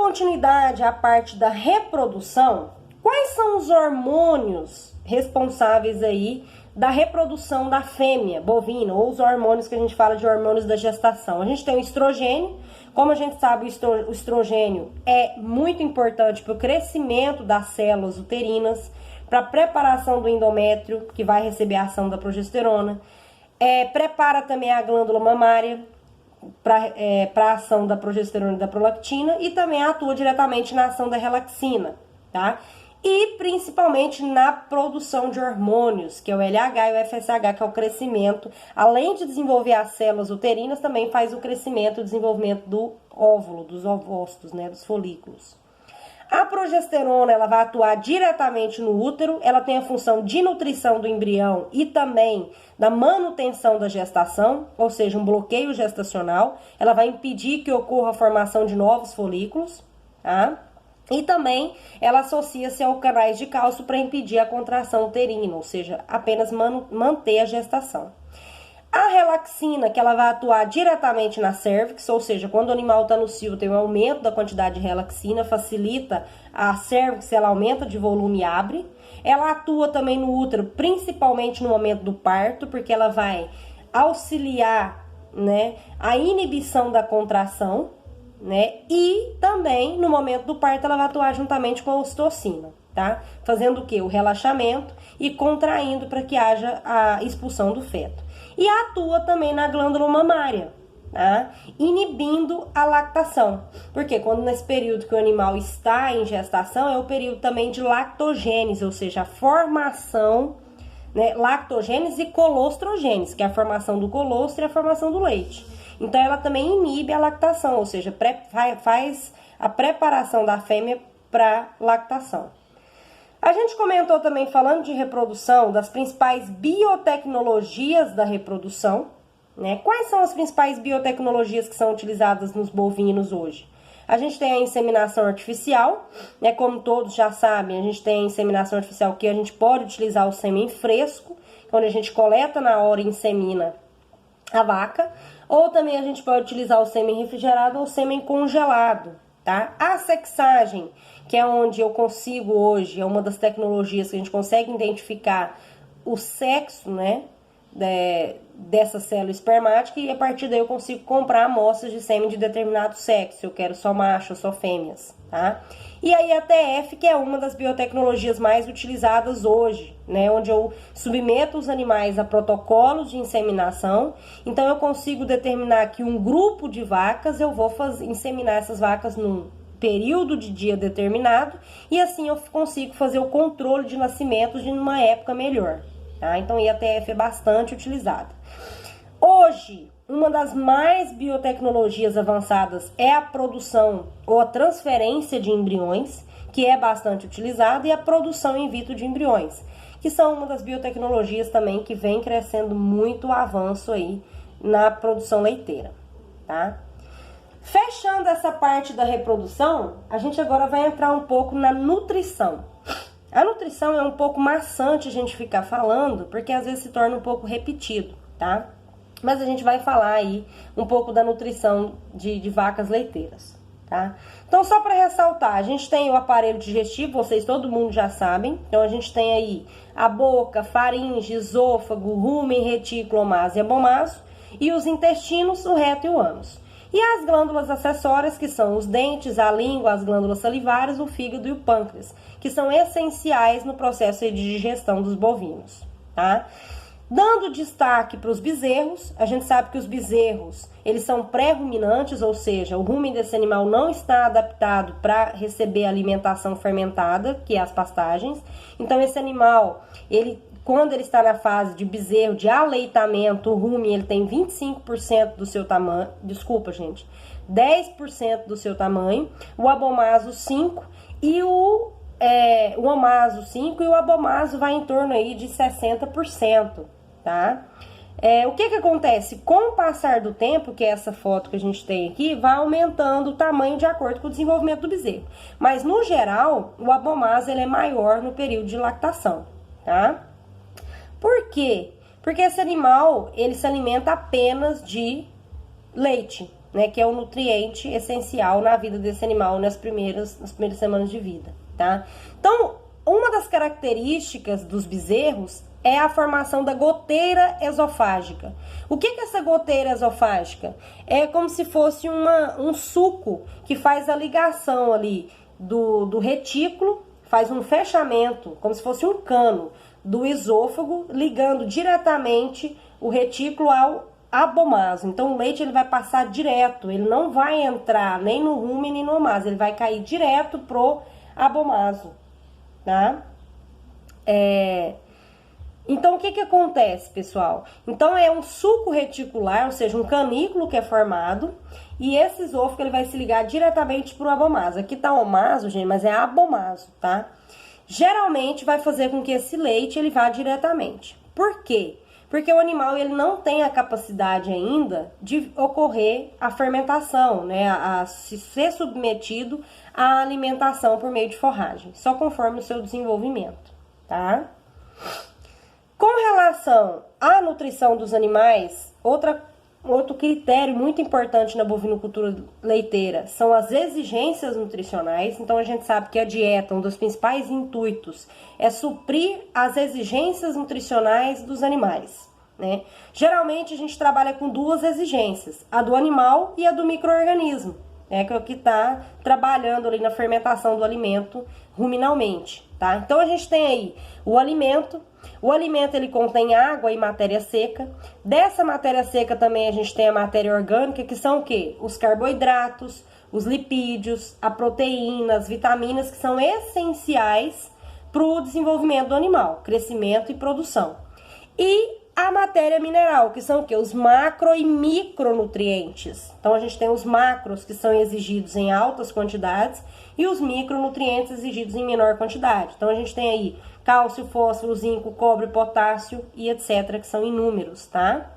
continuidade à parte da reprodução, quais são os hormônios responsáveis aí da reprodução da fêmea bovina, ou os hormônios que a gente fala de hormônios da gestação? A gente tem o estrogênio. Como a gente sabe, o estrogênio é muito importante para o crescimento das células uterinas, para a preparação do endométrio, que vai receber a ação da progesterona. Prepara também a glândula mamária para a ação da progesterona e da prolactina, e também atua diretamente na ação da relaxina, tá? E principalmente na produção de hormônios, que é o LH e o FSH, que é o crescimento. Além de desenvolver as células uterinas, também faz o crescimento e desenvolvimento do óvulo, dos ovócitos, né, dos folículos. A progesterona, ela vai atuar diretamente no útero, ela tem a função de nutrição do embrião e também da manutenção da gestação, ou seja, um bloqueio gestacional. Ela vai impedir que ocorra a formação de novos folículos, tá? E também ela associa-se ao canais de cálcio para impedir a contração uterina, ou seja, apenas manter a gestação. A relaxina, que ela vai atuar diretamente na cervix, ou seja, quando o animal está no cio, tem um aumento da quantidade de relaxina, facilita a cervix, ela aumenta de volume e abre. Ela atua também no útero, principalmente no momento do parto, porque ela vai auxiliar, né, a inibição da contração, né? E também no momento do parto ela vai atuar juntamente com a ocitocina, tá? Fazendo o quê? O relaxamento e contraindo para que haja a expulsão do feto. E atua também na glândula mamária, tá? Inibindo a lactação. Porque quando nesse período que o animal está em gestação é o período também de lactogênese, ou seja, a formação, né, lactogênese e colostrogênese, que é a formação do colostro e a formação do leite. Então, ela também inibe a lactação, ou seja, faz a preparação da fêmea para lactação. A gente comentou também, falando de reprodução, das principais biotecnologias da reprodução, né? Quais são as principais biotecnologias que são utilizadas nos bovinos hoje? A gente tem a inseminação artificial, né? Como todos já sabem, a gente tem a inseminação artificial que a gente pode utilizar o sêmen fresco, quando a gente coleta na hora e insemina a vaca. Ou também a gente pode utilizar o sêmen refrigerado ou sêmen congelado, tá? A sexagem, que é onde eu consigo hoje, é uma das tecnologias que a gente consegue identificar o sexo, né, dessa célula espermática, e a partir daí eu consigo comprar amostras de sêmen de determinado sexo, eu quero só macho, só fêmeas, tá? E aí a TF, que é uma das biotecnologias mais utilizadas hoje, né, onde eu submeto os animais a protocolos de inseminação. Então eu consigo determinar que um grupo de vacas eu vou inseminar essas vacas num período de dia determinado, e assim eu consigo fazer o controle de nascimentos de uma época melhor, tá? Então a IATF é bastante utilizada. Hoje, uma das mais biotecnologias avançadas é a produção ou a transferência de embriões, que é bastante utilizada, e a produção in vitro de embriões, que são uma das biotecnologias também que vem crescendo muito o avanço aí na produção leiteira, tá? Fechando essa parte da reprodução, a gente agora vai entrar um pouco na nutrição. A nutrição é um pouco maçante a gente ficar falando, porque às vezes se torna um pouco repetido, tá? Mas a gente vai falar aí um pouco da nutrição de vacas leiteiras, tá? Então, só para ressaltar, a gente tem o aparelho digestivo, vocês todo mundo já sabem. Então, a gente tem aí a boca, faringe, esôfago, rumen, retículo, omaso e abomaso. E os intestinos, o reto e o ânus. E as glândulas acessórias, que são os dentes, a língua, as glândulas salivares, o fígado e o pâncreas, que são essenciais no processo de digestão dos bovinos, tá? Dando destaque para os bezerros, a gente sabe que os bezerros, eles são pré-ruminantes, ou seja, o rumen desse animal não está adaptado para receber alimentação fermentada, que é as pastagens. Então, esse animal, quando ele está na fase de bezerro, de aleitamento, o rumen ele tem 25% do seu tamanho, 10% do seu tamanho, o abomaso 5% e o omaso 5% e o abomaso vai em torno aí de 60%, tá? O que acontece? Com o passar do tempo, que é essa foto que a gente tem aqui, vai aumentando o tamanho de acordo com o desenvolvimento do bezerro. Mas, no geral, o abomaso ele é maior no período de lactação, tá? Por quê? Porque esse animal, ele se alimenta apenas de leite, né, que é o nutriente essencial na vida desse animal nas primeiras semanas de vida, tá? Então, uma das características dos bezerros é a formação da goteira esofágica. O que é essa goteira esofágica? É como se fosse um suco que faz a ligação ali do retículo, faz um fechamento, como se fosse um cano do esôfago, ligando diretamente o retículo ao abomaso. Então o leite ele vai passar direto, ele não vai entrar nem no rumen nem no omaso, ele vai cair direto pro abomaso, tá? Então, o que acontece, pessoal? Então, é um suco reticular, ou seja, um canículo que é formado, e esse esôfago ele vai se ligar diretamente para o abomaso. Aqui tá omaso, gente, mas é abomaso, tá? Geralmente, vai fazer com que esse leite ele vá diretamente. Por quê? Porque o animal ele não tem a capacidade ainda de ocorrer a fermentação, né? A ser submetido à alimentação por meio de forragem, só conforme o seu desenvolvimento, tá? Com relação à nutrição dos animais, outro critério muito importante na bovinocultura leiteira são as exigências nutricionais. Então, a gente sabe que a dieta, um dos principais intuitos, é suprir as exigências nutricionais dos animais, né? Geralmente, a gente trabalha com duas exigências, a do animal e a do micro-organismo, né? Que é o que está trabalhando ali na fermentação do alimento ruminalmente, tá? Então, a gente tem aí o alimento. O alimento ele contém água e matéria seca. Dessa matéria seca também a gente tem a matéria orgânica, que são o quê? Os carboidratos, os lipídios, a proteína, as vitaminas, que são essenciais para o desenvolvimento do animal, crescimento e produção. E a matéria mineral, que são o quê? Os macro e micronutrientes. Então a gente tem os macros que são exigidos em altas quantidades e os micronutrientes exigidos em menor quantidade. Então a gente tem aí cálcio, fósforo, zinco, cobre, potássio e etc, que são inúmeros, tá?